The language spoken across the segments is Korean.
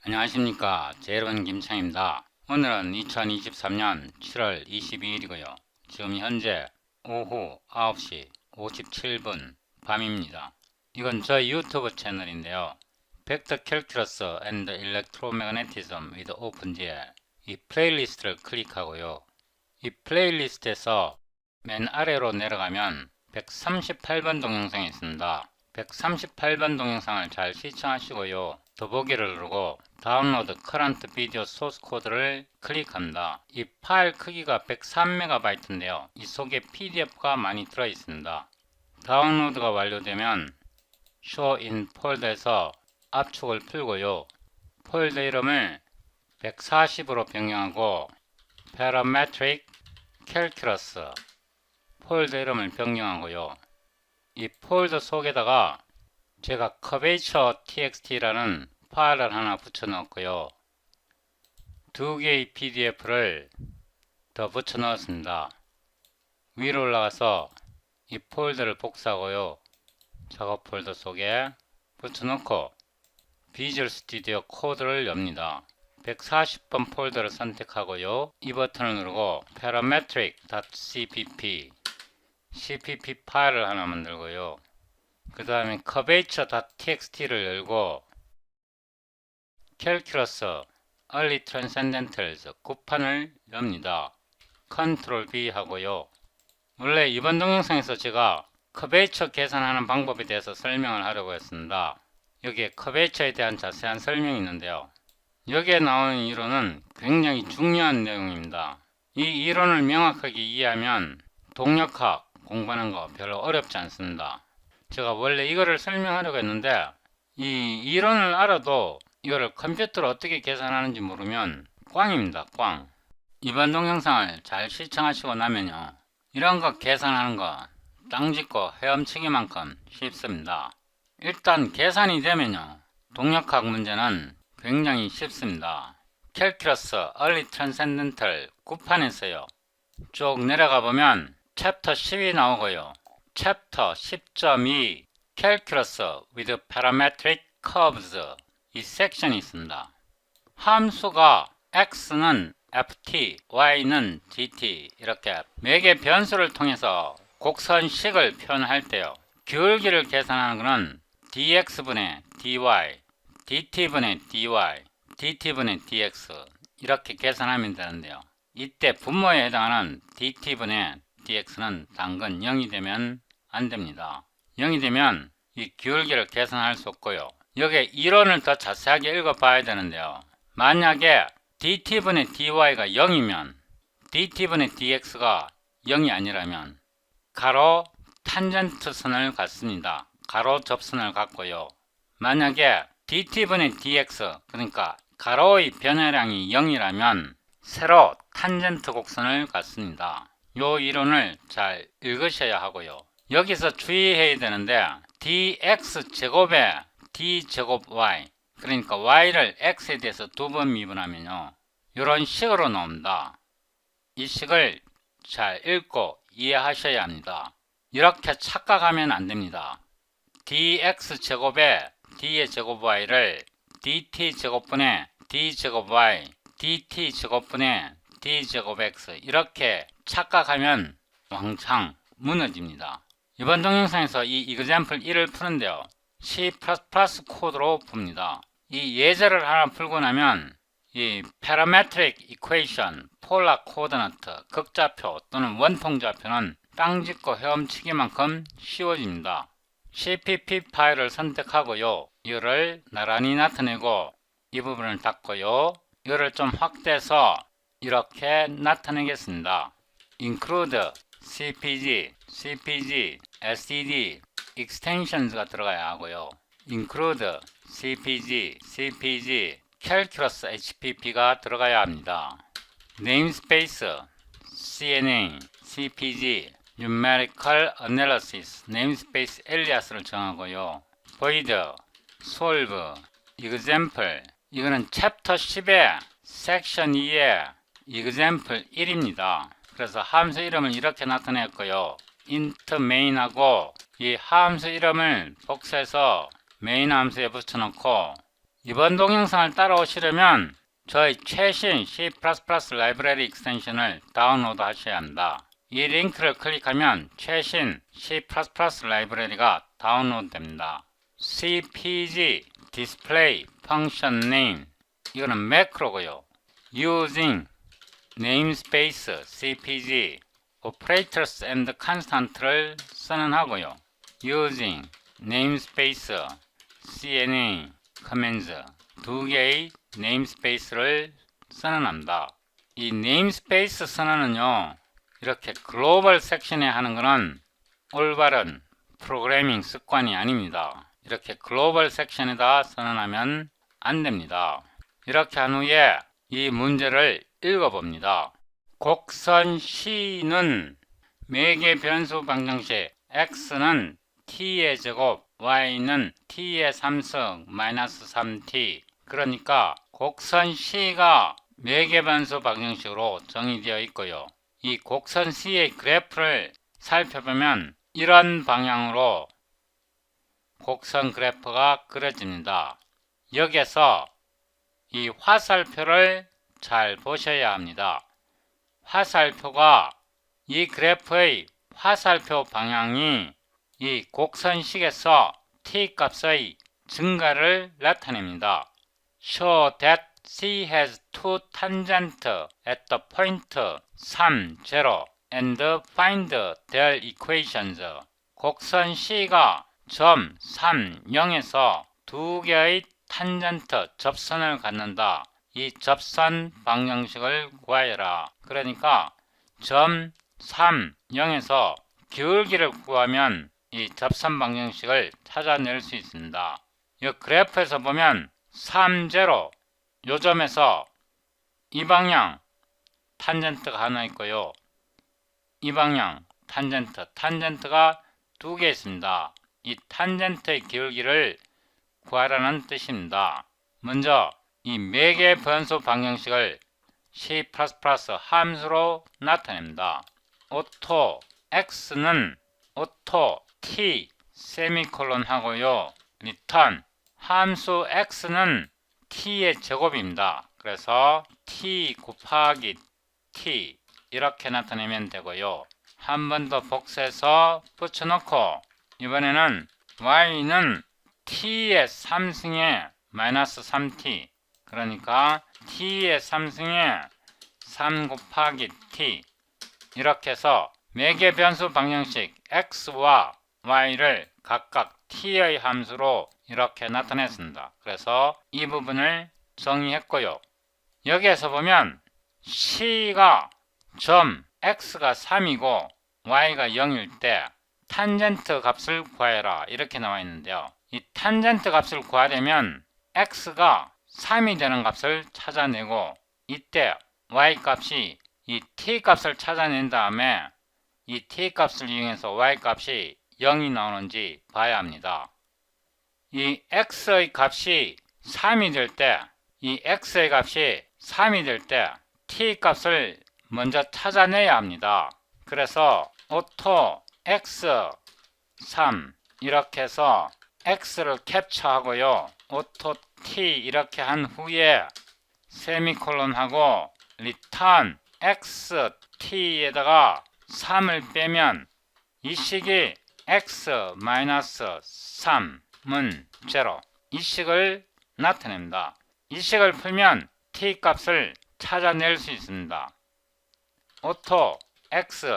안녕하십니까. 제 여러분 김창입니다. 오늘은 2023년 7월 22일이고요. 지금 현재 오후 9시 57분 밤입니다. 이건 저희 유튜브 채널인데요. 벡터 캘큘러스 앤드 일렉트로매그네티즘 위드 오픈GL 이 플레이리스트를 클릭하고요. 이 플레이리스트에서 맨 아래로 내려가면 138번 동영상이 있습니다. 138번 동영상을 잘 시청하시고요. 더보기를 누르고 다운로드 커런트 비디오 소스 코드를 클릭합니다. 이 파일 크기가 103MB인데요. 이 속에 PDF가 많이 들어 있습니다. 다운로드가 완료되면 Show in 폴더에서 압축을 풀고요. 폴더 이름을 140으로 변경하고 Parametric Calculus 폴더 이름을 변경하고요. 이 폴더 속에다가 제가 curvature txt라는 파일을 하나 붙여 넣었고요. 두 개의 pdf를 더 붙여 넣었습니다. 위로 올라가서 이 폴더를 복사하고요. 작업 폴더 속에 붙여 넣고 비주얼 스튜디오 코드를 엽니다. 140번 폴더를 선택하고요. 이 버튼을 누르고 parametric.cpp cpp 파일을 하나 만들고요. 그 다음에 curvature.txt를 열고 calculus early transcendentals 구판을 엽니다. Ctrl B 하고요. 원래 이번 동영상에서 제가 curvature 계산하는 방법에 대해서 설명을 하려고 했습니다. 여기에 curvature에 대한 자세한 설명이 있는데요. 여기에 나오는 이론은 굉장히 중요한 내용입니다. 이 이론을 명확하게 이해하면 동력학 공부하는 거 별로 어렵지 않습니다. 제가 원래 이거를 설명하려고 했는데 이 이론을 알아도 이거를 컴퓨터로 어떻게 계산하는지 모르면 꽝입니다. 꽝. 이번 동영상을 잘 시청하시고 나면요. 이런 거 계산하는 거 땅짓고 헤엄치기만큼 쉽습니다. 일단 계산이 되면요. 동력학 문제는 굉장히 쉽습니다. 캘큘러스 early transcendental 구판에서요. 쭉 내려가 보면 챕터 10이 나오고요. 챕터 10.2 Calculus with Parametric Curves 이 섹션이 있습니다. 함수가 x는 ft, y는 gt 이렇게 매개 변수를 통해서 곡선식을 표현할 때요. 기울기를 계산하는 것은 dx분의 dy, dt분의 dy, dt분의 dx 이렇게 계산하면 되는데요. 이때 분모에 해당하는 dt분의 dx는 당근 0이 되면 안됩니다. 0이 되면 이 기울기를 계산할 수 없고요. 여기에 이론을 더 자세하게 읽어봐야 되는데요. 만약에 dt분의 dy가 0이면 dt분의 dx가 0이 아니라면 가로 탄젠트 선을 갖습니다. 가로 접선을 갖고요. 만약에 dt분의 dx 그러니까 가로의 변화량이 0이라면 세로 탄젠트 곡선을 갖습니다. 요 이론을 잘 읽으셔야 하고요. 여기서 주의해야 되는데 dx제곱에 d제곱 y 그러니까 y를 x에 대해서 두 번 미분하면요. 이런 식으로 나옵니다. 이 식을 잘 읽고 이해하셔야 합니다. 이렇게 착각하면 안됩니다. dx제곱에 d의 제곱 y를 dt제곱분의 d제곱 y dt제곱분의 d제곱 x 이렇게 착각하면 왕창 무너집니다. 이번 동영상에서 이 example 1을 푸는데요. C++ 코드로 풉니다. 이 예제를 하나 풀고 나면 이 parametric equation, 폴라 코디네이트, 극좌표 또는 원통좌표는 땅짓고 헤엄치기만큼 쉬워집니다. CPP 파일을 선택하고요. 이거를 나란히 나타내고 이 부분을 닫고요. 이거를 좀 확대해서 이렇게 나타내겠습니다. include cpg, cpg, std, extensions가 들어가야 하고요. include cpg, cpg, calculus hpp가 들어가야 합니다. namespace, cna, cpg, numerical analysis, namespace alias를 정하고요. void, solve, example 이거는 챕터 10의 섹션 2의 example 1입니다. 그래서 함수 이름을 이렇게 나타냈고요. int main하고 이 함수 이름을 복사해서 main 함수에 붙여놓고 이번 동영상을 따라오시려면 저희 최신 C++ 라이브러리 익스텐션을 다운로드 하셔야 합니다. 이 링크를 클릭하면 최신 C++ 라이브러리가 다운로드 됩니다. cpg display function name 이거는 매크로고요. using namespace cpg operators and constant를 선언하고요. using namespace cna commands 두 개의 네임스페이스를 선언합니다. 이 네임스페이스 선언은요, 이렇게 글로벌 섹션에 하는 것은 올바른 프로그래밍 습관이 아닙니다. 이렇게 글로벌 섹션에다 선언하면 안 됩니다. 이렇게 한 후에 이 문제를 읽어봅니다. 곡선 C는 매개 변수 방정식 x는 t의 제곱, y는 t의 3승 마이너스 3t. 그러니까 곡선 C가 매개 변수 방정식으로 정의되어 있고요. 이 곡선 C의 그래프를 살펴보면 이런 방향으로 곡선 그래프가 그려집니다. 여기에서 이 화살표를 잘 보셔야 합니다. 화살표가 이 그래프의 화살표 방향이 이 곡선식에서 t 값의 증가를 나타냅니다. Show that C has two tangents at the point 3, 0 and find their equations. 곡선 C가 점 3, 0에서 두 개의 탄젠트 접선을 갖는다. 이 접선 방정식을 구하여라. 그러니까 점 3, 0에서 기울기를 구하면 이 접선 방정식을 찾아낼 수 있습니다. 이 그래프에서 보면 3, 0 요 점에서 이 방향 탄젠트가 하나 있고요. 이 방향 탄젠트가 두 개 있습니다. 이 탄젠트의 기울기를 구하라는 뜻입니다. 먼저 이 매개 변수 방정식을 C++ 함수로 나타냅니다. 오토 x는 오토 t 세미콜론 하고요. 리턴 함수 x는 t의 제곱입니다. 그래서 t 곱하기 t 이렇게 나타내면 되고요. 한 번 더 복사해서 붙여놓고 이번에는 y는 t의 3승에 마이너스 3t 그러니까 t의 3승에 3 곱하기 t 이렇게 해서 매개 변수 방정식 x와 y를 각각 t의 함수로 이렇게 나타냈습니다. 그래서 이 부분을 정의했고요. 여기에서 보면 c가 점 x가 3이고 y가 0일 때 탄젠트 값을 구하여라 이렇게 나와 있는데요. 이 탄젠트 값을 구하려면 x가 3이 되는 값을 찾아내고 이때 y 값이 이 t 값을 찾아낸 다음에 이 t 값을 이용해서 y 값이 0이 나오는지 봐야 합니다. 이 x의 값이 3이 될 때 이 x의 값이 3이 될 때 t 값을 먼저 찾아내야 합니다. 그래서 오토 x 3 이렇게 해서 x를 캡처하고요. 오토 t 이렇게 한 후에 세미콜론 하고 return x t에다가 3을 빼면 이 식이 x-3은 0 이 식을 나타냅니다. 이 식을 풀면 t 값을 찾아낼 수 있습니다. 오토 x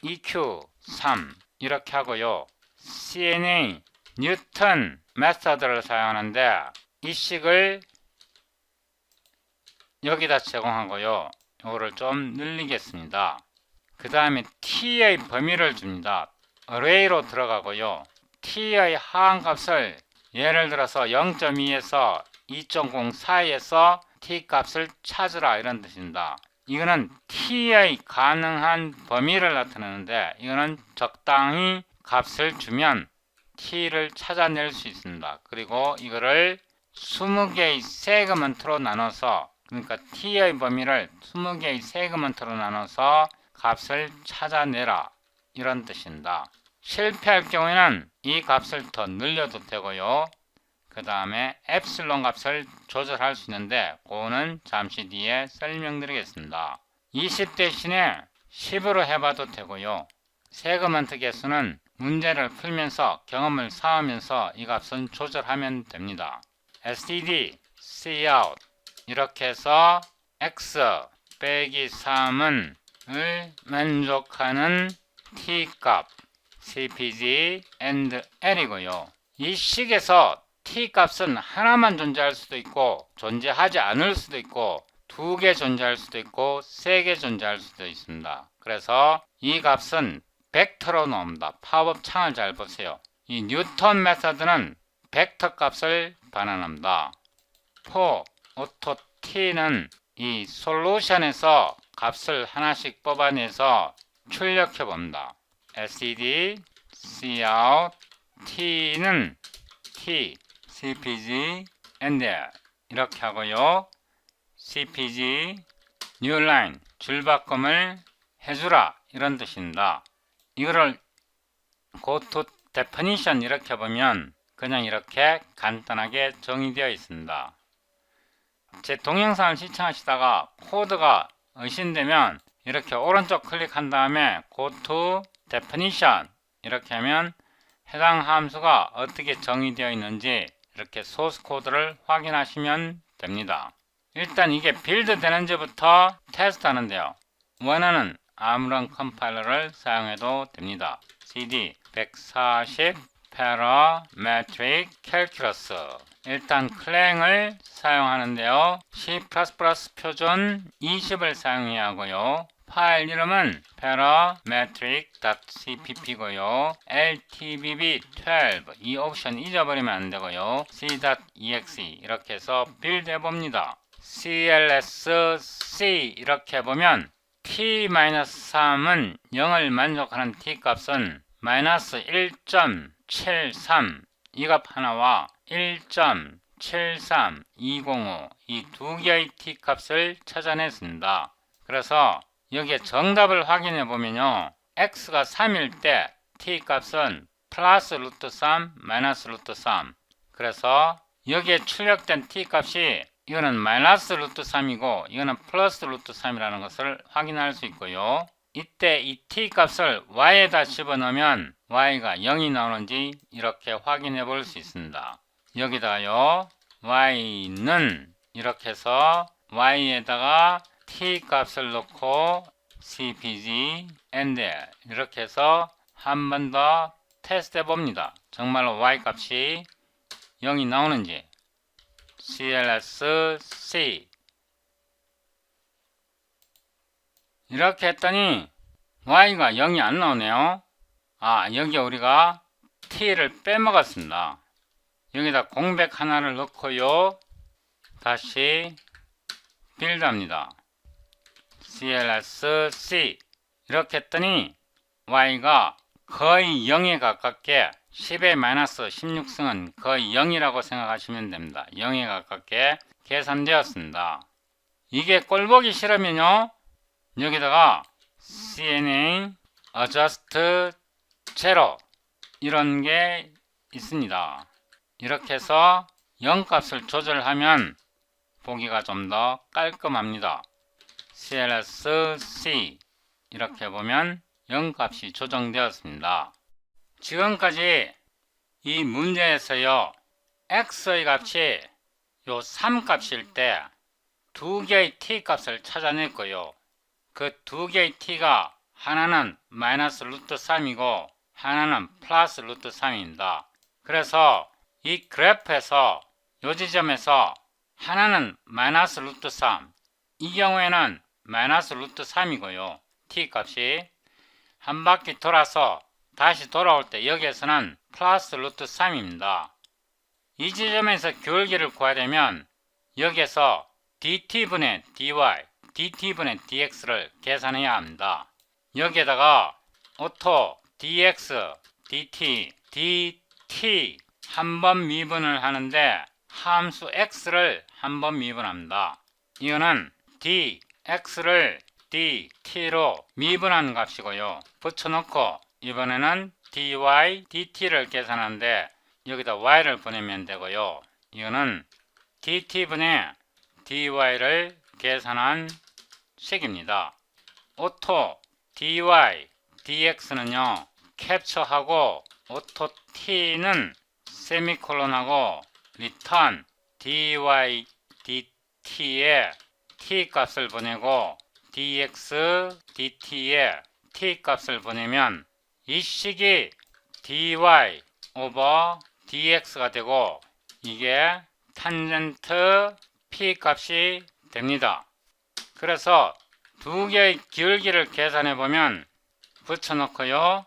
eq3 이렇게 하고요. cna 뉴턴 메서드를 사용하는데 이 식을 여기다 제공하고요. 이거를 좀 늘리겠습니다. 그 다음에 t의 범위를 줍니다. array로 들어가고요. t의 하한값을 예를 들어서 0.2에서 2.0 사이에서 t 값을 찾으라 이런 뜻입니다. 이거는 t의 가능한 범위를 나타내는데 이거는 적당히 값을 주면 t를 찾아낼 수 있습니다. 그리고 이거를 20개의 세그먼트로 나눠서 그러니까 t의 범위를 20개의 세그먼트로 나눠서 값을 찾아내라 이런 뜻입니다. 실패할 경우에는 이 값을 더 늘려도 되고요. 그 다음에 엡실론 값을 조절할 수 있는데 그거는 잠시 뒤에 설명드리겠습니다. 20 대신에 10으로 해봐도 되고요. 세그먼트 개수는 문제를 풀면서 경험을 쌓으면서 이 값은 조절하면 됩니다. std cout 이렇게 해서 x 빼기 3을 만족하는 t값 cpg and l이고요. 이 식에서 t값은 하나만 존재할 수도 있고 존재하지 않을 수도 있고 2개 존재할 수도 있고 3개 존재할 수도 있습니다. 그래서 이 값은 벡터로 나옵니다. 팝업 창을 잘 보세요. 이 뉴턴 메서드는 벡터 값을 반환합니다. for auto t는 이 솔루션에서 값을 하나씩 뽑아내서 출력해 봅니다. std cout t는 t cpg and l 이렇게 하고요. cpg new line 줄바꿈을 해주라 이런 뜻입니다. 이거를 go to definition 이렇게 보면 그냥 이렇게 간단하게 정의되어 있습니다. 제 동영상을 시청하시다가 코드가 의심되면 이렇게 오른쪽 클릭한 다음에 go to definition 이렇게 하면 해당 함수가 어떻게 정의되어 있는지 이렇게 소스 코드를 확인하시면 됩니다. 일단 이게 빌드 되는지부터 테스트 하는데요. 원하는 아무런 컴파일러를 사용해도 됩니다. cd 140 parametric calculus 일단 클랭을 사용하는데요. C++ 표준 20을 사용해야 하고요. 파일 이름은 parametric.cpp고요. ltbb12 이 옵션 잊어버리면 안 되고요. c.exe 이렇게 해서 빌드 해봅니다. clsc 이렇게 보면 t-3은 0을 만족하는 t값은 -1.73 이 값 하나와 1.73205 이 두 개의 t값을 찾아냈습니다. 그래서 여기에 정답을 확인해 보면요. x가 3일 때 t값은 플러스 루트 3 마이너스 루트 3 그래서 여기에 출력된 t값이 이거는 마이너스 루트 3이고 이거는 플러스 루트 3이라는 것을 확인할 수 있고요. 이때 이 t값을 y에다 집어넣으면 y가 0이 나오는지 이렇게 확인해 볼 수 있습니다. 여기다가요. y는 이렇게 해서 y에다가 t값을 넣고 cpg and l 이렇게 해서 한 번 더 테스트 해 봅니다. 정말로 y값이 0이 나오는지 clsc 이렇게 했더니 y가 0이 안 나오네요. 여기 우리가 t를 빼먹었습니다. 여기다 공백 하나를 넣고요. 다시 빌드합니다. clsc 이렇게 했더니 y가 거의 0에 가깝게 10의 마이너스 16승은 거의 0이라고 생각하시면 됩니다. 0에 가깝게 계산되었습니다. 이게 꼴보기 싫으면요. 여기다가 cna adjust 0 이런 게 있습니다. 이렇게 해서 0 값을 조절하면 보기가 좀 더 깔끔합니다. clsc 이렇게 보면 0 값이 조정되었습니다. 지금까지 이 문제에서요. x의 값이 요 3 값일 때 두 개의 t 값을 찾아냈고요. 그 두 개의 t가 하나는 마이너스 루트 3이고 하나는 플러스 루트 3입니다. 그래서 이 그래프에서 요 지점에서 하나는 마이너스 루트 3 이 경우에는 마이너스 루트 3이고요. t 값이 한 바퀴 돌아서 다시 돌아올 때 여기에서는 플러스 루트 3입니다. 이 지점에서 기울기를 구하려면 여기에서 dt분의 dy, dt분의 dx를 계산해야 합니다. 여기에다가 오토 dx, dt, dt 한 번 미분을 하는데 함수 x를 한 번 미분합니다. 이거는 dx를 dt로 미분한 값이고요. 붙여놓고 이번에는 dy, dt를 계산하는데 여기다 y를 보내면 되고요. 이거는 dt분의 dy를 계산한 식입니다. 오토 dy dx는요 캡처하고 오토 t는 세미콜론하고 리턴 dy dt에 t 값을 보내고 dx dt에 t 값을 보내면 이 식이 dy 오버 dx가 되고 이게 탄젠트 p 값이 됩니다. 그래서 두 개의 기울기를 계산해 보면 붙여놓고요.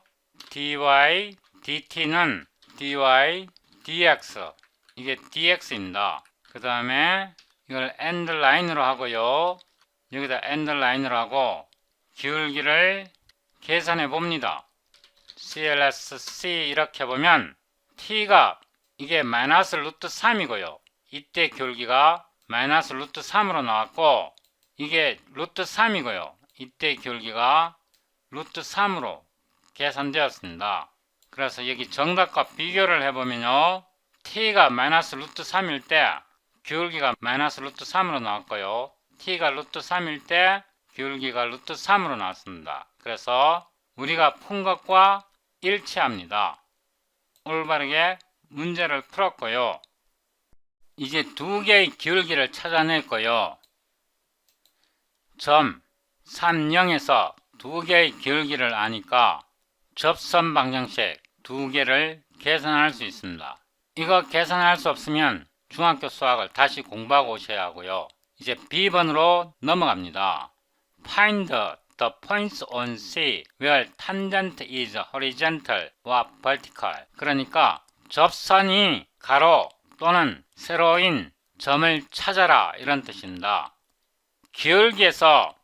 dy dt는 dy dx 이게 dx입니다. 그 다음에 이걸 엔드라인으로 하고요. 여기다 엔드라인으로 하고 기울기를 계산해 봅니다. CLSC 이렇게 보면 t가 이게 마이너스 루트 3이고요. 이때 기울기가 마이너스 루트 3으로 나왔고 이게 루트 3이고요. 이때 기울기가 루트 3으로 계산되었습니다. 그래서 여기 정답과 비교를 해보면요. t가 마이너스 루트 3일 때 기울기가 마이너스 루트 3으로 나왔고요. t가 루트 3일 때 기울기가 루트 3으로 나왔습니다. 그래서 우리가 푼 것과 일치합니다. 올바르게 문제를 풀었고요. 이제 두 개의 기울기를 찾아냈고요. 점 30에서 두 개의 기울기를 아니까 접선 방정식 두 개를 계산할 수 있습니다. 이거 계산할 수 없으면 중학교 수학을 다시 공부하고 오셔야 하고요. 이제 B번으로 넘어갑니다. Find the points on C where tangent is horizontal 와 vertical. 그러니까 접선이 가로 또는 세로인 점을 찾아라 이런 뜻입니다. 기울기에서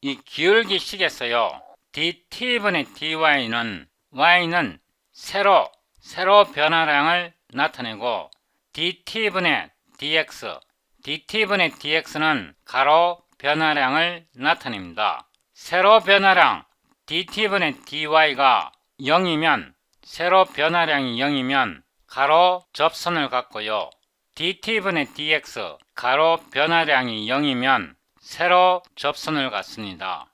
이 기울기식에서요. dt분의 dy는 y는 세로 변화량을 나타내고 dt분의 dx dt분의 dx는 가로 변화량을 나타냅니다. 세로 변화량 dt분의 dy가 0이면 세로 변화량이 0이면 가로 접선을 갖고요. dt분의 dx 가로 변화량이 0이면 세로 접선을 갖습니다.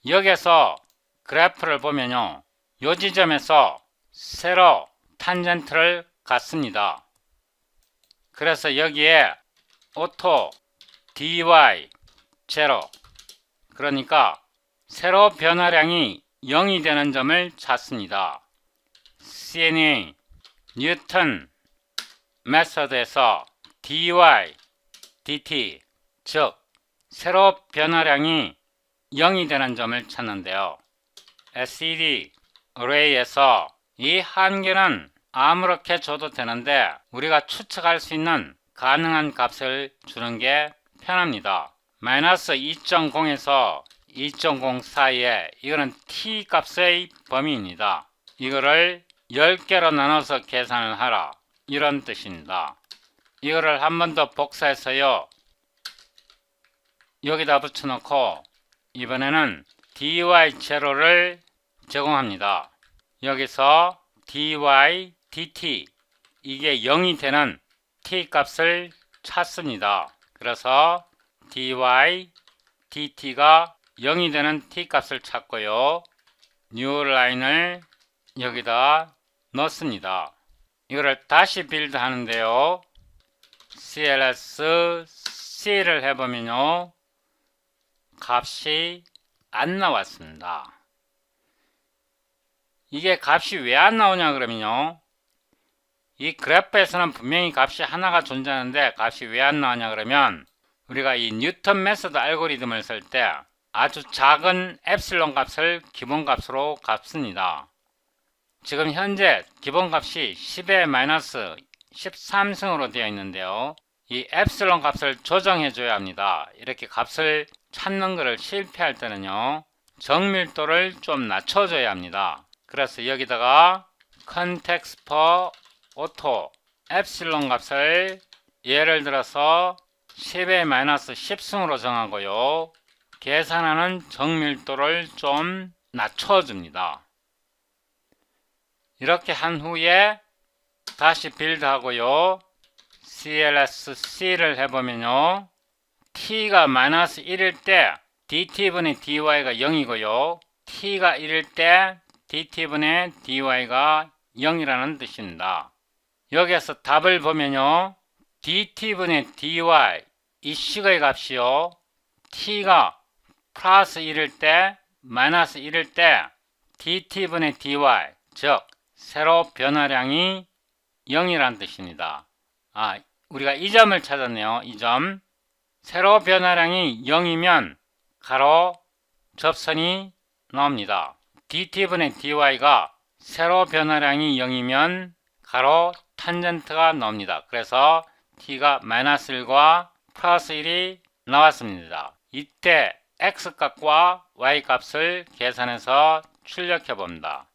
여기서 그래프를 보면요. 요 지점에서 세로 탄젠트를 갖습니다. 그래서 여기에 오토 dy 제로 그러니까 세로 변화량이 0이 되는 점을 찾습니다. CNA 뉴턴 메서드에서 dy dt 즉 세로 변화량이 0이 되는 점을 찾는데요. SED 어레이에서 이 한계는 아무렇게 줘도 되는데 우리가 추측할 수 있는 가능한 값을 주는 게 편합니다. 마이너스 2.0에서 2.0 사이에 이거는 t 값의 범위입니다. 이거를 10개로 나눠서 계산을 하라 이런 뜻입니다. 이거를 한 번 더 복사해서요. 여기다 붙여놓고 이번에는 dy 제로를 제공합니다. 여기서 dy dt 이게 0이 되는 t 값을 찾습니다. 그래서 dy dt가 0이 되는 t 값을 찾고요. 뉴 라인을 여기다 넣습니다. 이거를 다시 빌드 하는데요. CLS C를 해보면요. 값이 안 나왔습니다. 이게 값이 왜 안 나오냐 그러면요. 이 그래프에서는 분명히 값이 하나가 존재하는데 값이 왜 안 나오냐 그러면 우리가 이 뉴턴 메소드 알고리즘을 쓸 때 아주 작은 엡실론 값을 기본값으로 값습니다. 지금 현재 기본값이 10의 마이너스 13승으로 되어 있는데요. 이 엡실론 값을 조정해 줘야 합니다. 이렇게 값을 찾는 것을 실패할 때는요. 정밀도를 좀 낮춰줘야 합니다. 그래서 여기다가 context per auto 엡실론 값을 예를 들어서 10의 마이너스 10승으로 정하고요. 계산하는 정밀도를 좀 낮춰줍니다. 이렇게 한 후에 다시 빌드하고요. CLSC를 해보면요. t가 마이너스 1일 때 dt분의 dy가 0이고요. t가 1일 때 dt분의 dy가 0이라는 뜻입니다. 여기에서 답을 보면요. dt분의 dy 이 식의 값이요. t가 플러스 1일 때 마이너스 1일 때 dt분의 dy 즉 세로 변화량이 0이라는 뜻입니다. 우리가 이 점을 찾았네요. 이 점. 세로 변화량이 0이면 가로 접선이 나옵니다. dt분의 dy가 세로 변화량이 0이면 가로 탄젠트가 나옵니다. 그래서 t가 마이너스 1과 플러스 1이 나왔습니다. 이때 x값과 y값을 계산해서 출력해 봅니다.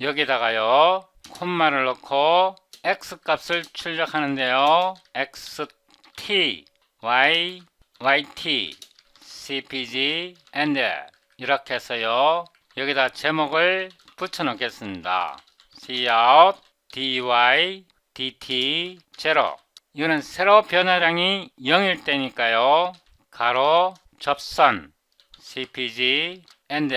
여기다가요 콤마를 넣고 x값을 출력하는데요. xt, y, yt, cpg, and 이렇게 해서요. 여기다 제목을 붙여 놓겠습니다. cout, dy, dt, 0. 이거는 세로 변화량이 0일 때니까요. 가로, 접선, cpg, and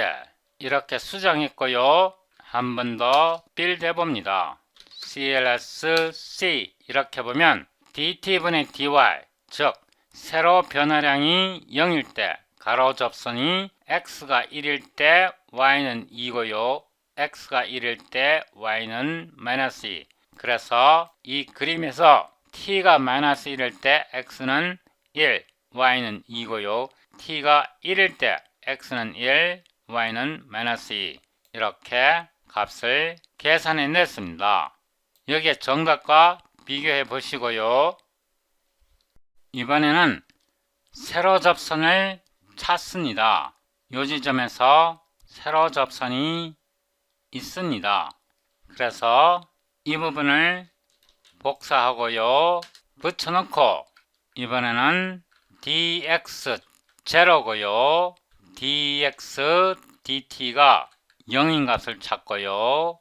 이렇게 수정했고요. 한 번 더 빌드 해봅니다. CLSC 이렇게 보면 dt분의 dy 즉 세로 변화량이 0일 때 가로 접선이 x가 1일 때 y는 2고요. x가 1일 때 y는 마이너스 2. 그래서 이 그림에서 t가 마이너스 1일 때 x는 1, y는 2고요. t가 1일 때 x는 1, y는 마이너스 2. 이렇게 값을 계산해 냈습니다. 여기에 정답과 비교해 보시고요. 이번에는 세로 접선을 찾습니다. 요 지점에서 세로 접선이 있습니다. 그래서 이 부분을 복사하고요. 붙여놓고 이번에는 dx 제로고요. dx dt가 0인 값을 찾고요.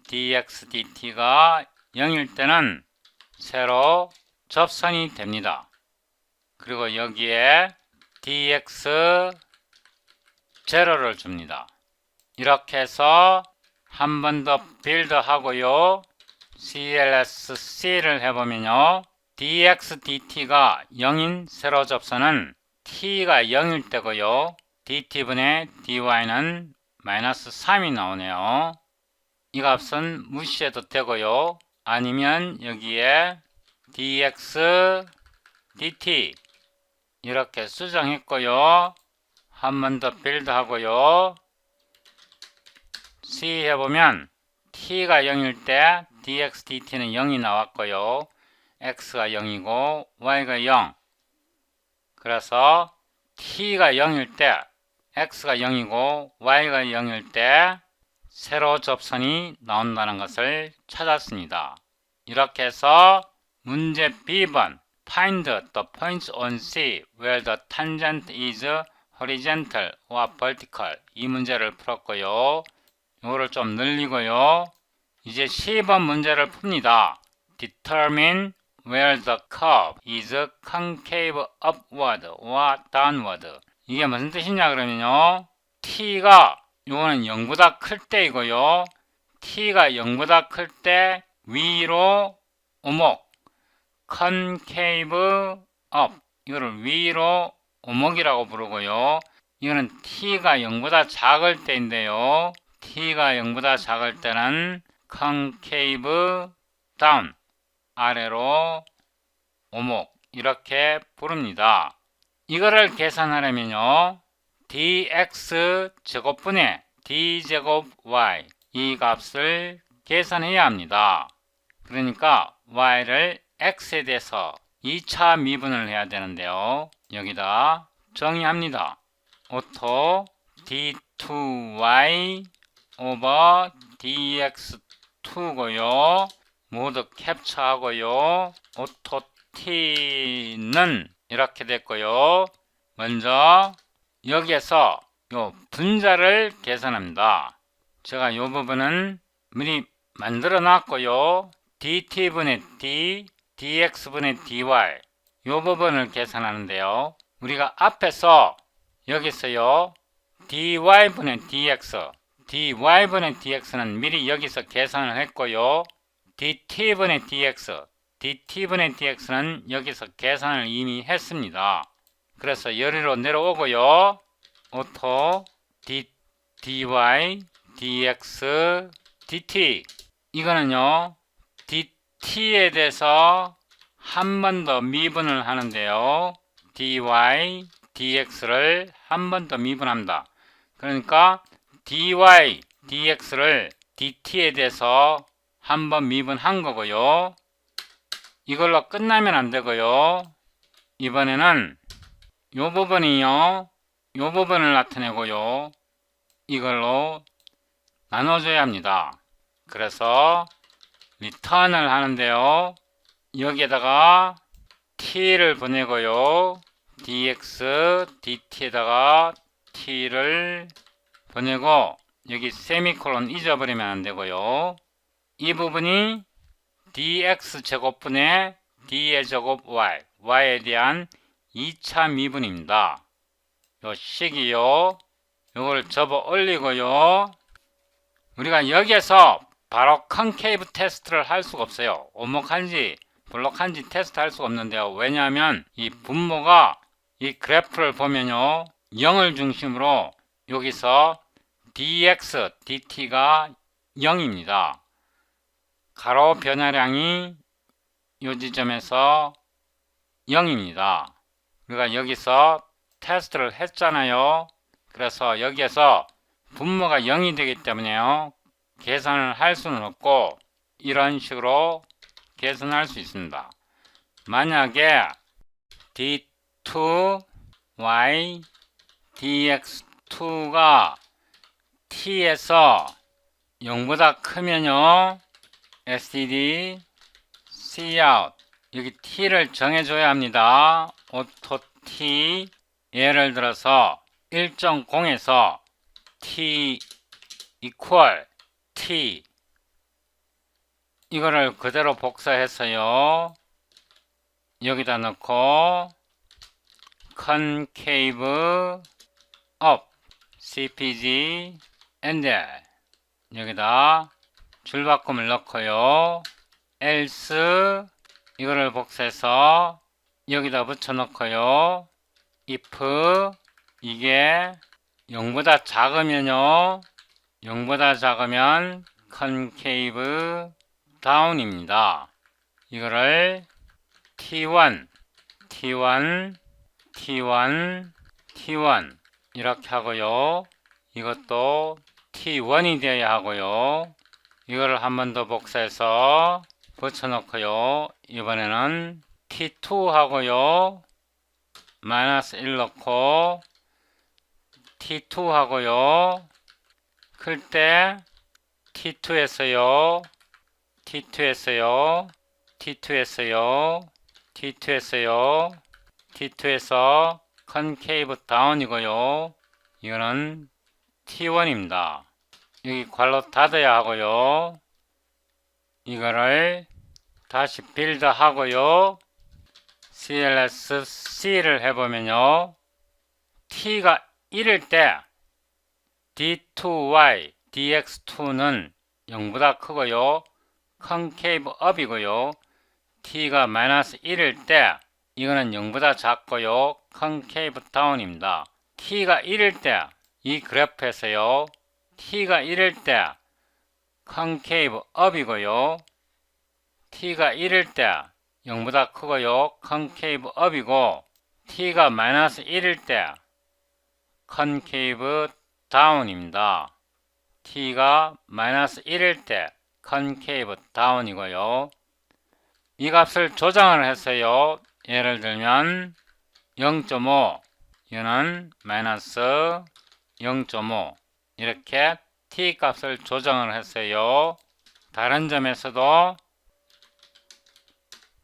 dx dt가 0일 때는 세로 접선이 됩니다. 그리고 여기에 dx 제로를 줍니다. 이렇게 해서 한 번 더 빌드 하고요. CLSC를 해보면요. dx dt가 0인 세로 접선은 t가 0일 때고요. dt분의 dy는 마이너스 3이 나오네요. 이 값은 무시해도 되고요. 아니면 여기에 dx dt 이렇게 수정했고요. 한 번 더 빌드 하고요. C 해보면 t가 0일 때 dx dt는 0이 나왔고요. x가 0이고 y가 0. 그래서 t가 0일 때 x가 0이고 y가 0일 때 세로 접선이 나온다는 것을 찾았습니다. 이렇게 해서 문제 B번 Find the points on C where the tangent is horizontal or vertical 이 문제를 풀었고요. 이거를 좀 늘리고요. 이제 C번 문제를 풉니다. Determine where the curve is concave upward or downward 이게 무슨 뜻이냐 그러면요. t가 이거는 0보다 클 때이고요. t가 0보다 클 때 위로 오목 concave up 이거를 위로 오목이라고 부르고요. 이거는 t가 0보다 작을 때인데요. t가 0보다 작을 때는 concave down 아래로 오목 이렇게 부릅니다. 이거를 계산하려면요. dx 제곱분의 d제곱 y 이 값을 계산해야 합니다. 그러니까 y를 x에 대해서 2차 미분을 해야 되는데요. 여기다 정의합니다. 오토 d2y over dx2고요. 모두 캡처하고요. 오토 t는 이렇게 됐고요. 먼저 여기에서 요 분자를 계산합니다. 제가 요 부분은 미리 만들어 놨고요. dt분의 d, dx분의 dy 요 부분을 계산하는데요. 우리가 앞에서 여기서요 dy분의 dx, dy분의 dx는 미리 여기서 계산을 했고요. dt분의 dx, dt분의 dx는 여기서 계산을 이미 했습니다. 그래서 여기로 내려오고요. 오토 dy, dx, dt 이거는요 dt에 대해서 한 번 더 미분을 하는데요. dy, dx를 한 번 더 미분합니다. 그러니까 dy, dx를 dt에 대해서 한 번 미분한 거고요. 이걸로 끝나면 안 되고요. 이번에는 요 부분이요. 요 부분을 나타내고요. 이걸로 나눠줘야 합니다. 그래서 리턴을 하는데요. 여기에다가 t를 보내고요. dx, dt에다가 t를 보내고 여기 세미콜론 잊어버리면 안 되고요. 이 부분이 dx 제곱분의 d의 제곱 y, y에 대한 2차 미분입니다. 요 식이요. 요걸 접어 올리고요. 우리가 여기에서 바로 컨케이브 테스트를 할 수가 없어요. 오목한지 블록한지 테스트 할 수가 없는데요. 왜냐하면 이 분모가 이 그래프를 보면요 0을 중심으로 여기서 dx, dt가 0입니다. 가로 변화량이 이 지점에서 0입니다. 우리가 여기서 테스트를 했잖아요. 그래서 여기에서 분모가 0이 되기 때문에요. 계산을 할 수는 없고 이런 식으로 계산할 수 있습니다. 만약에 d2y dx2가 t에서 0보다 크면요 std cout 여기 t를 정해줘야 합니다. auto t 예를 들어서 1.0에서 t equal t 이거를 그대로 복사해서요 여기다 넣고 concave up cpg and 여기다 줄바꿈을 넣고요 else 이거를 복사해서 여기다 붙여 넣고요 if 이게 0보다 작으면요 0보다 작으면 concave down입니다. 이거를 t1, t1, t1, t1 이렇게 하고요. 이것도 t1이 되어야 하고요. 이거를 한 번 더 복사해서 붙여놓고요. 이번에는 t2 하고요. 마이너스 1 넣고 t2 하고요. 클 때 t2에서요. t2에서요. t2에서요. t2에서요. t2에서 컨케이브 다운이고요. 이거는 t1입니다. 여기 괄호 닫아야 하고요. 이거를 다시 빌드 하고요. CLS-C를 해보면요. t가 1일 때 d2y, dx2는 0보다 크고요. 컨케이브 업이고요. t가 마이너스 1일 때 이거는 0보다 작고요. 컨케이브 다운입니다. t가 1일 때 이 그래프에서요. t가 1일 때 컨케이브 업이고요. t가 1일 때 0보다 크고요. 컨케이브 업이고 t가 마이너스 1일 때 컨케이브 다운입니다. t가 마이너스 1일 때 컨케이브 다운이고요. 이 값을 조정을 했어요. 예를 들면 0.5 이거는 마이너스 0.5 이렇게 t 값을 조정을 했어요. 다른 점에서도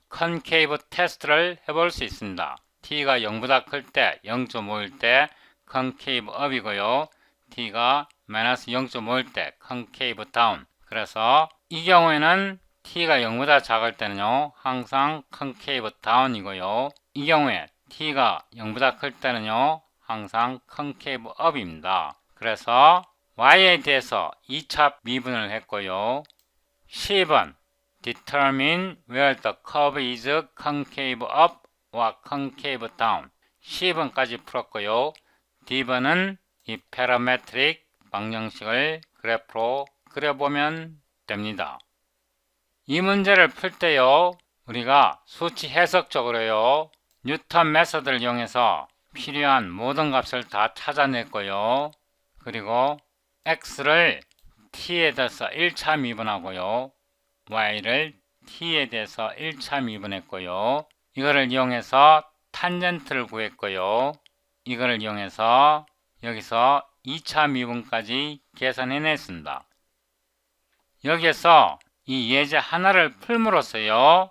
컨케이브 테스트를 해볼 수 있습니다. t가 0보다 클 때 0.5일 때 컨케이브 업이고요. t가 마이너스 0.5일 때 컨케이브 다운. 그래서 이 경우에는 t가 0보다 작을 때는요 항상 컨케이브 다운이고요. 이 경우에 t가 0보다 클 때는요 항상 컨케이브 업입니다. 그래서 y에 대해서 2차 미분을 했고요. 10번 Determine where the curve is concave up or concave down. 10번까지 풀었고요. D번은 이 parametric 방정식을 그래프로 그려보면 됩니다. 이 문제를 풀 때요 우리가 수치 해석적으로요 뉴턴 메서드를 이용해서 필요한 모든 값을 다 찾아냈고요. 그리고 x를 t에 대해서 1차 미분하고요. y를 t에 대해서 1차 미분했고요. 이거를 이용해서 탄젠트를 구했고요. 이거를 이용해서 여기서 2차 미분까지 계산해냈습니다. 여기에서 이 예제 하나를 풀므로써요.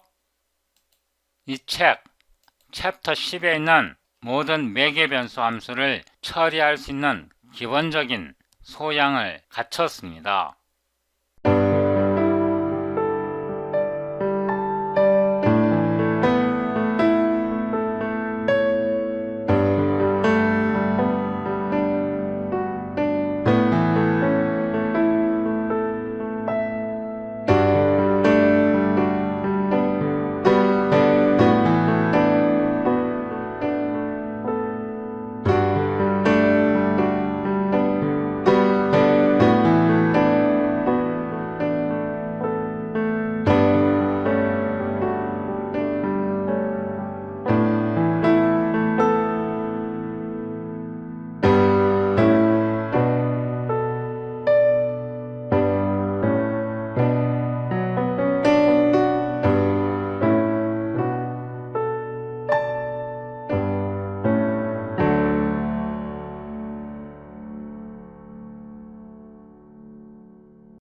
이 챕터 10에 있는 모든 매개변수 함수를 처리할 수 있는 기본적인 소양을 갖췄습니다.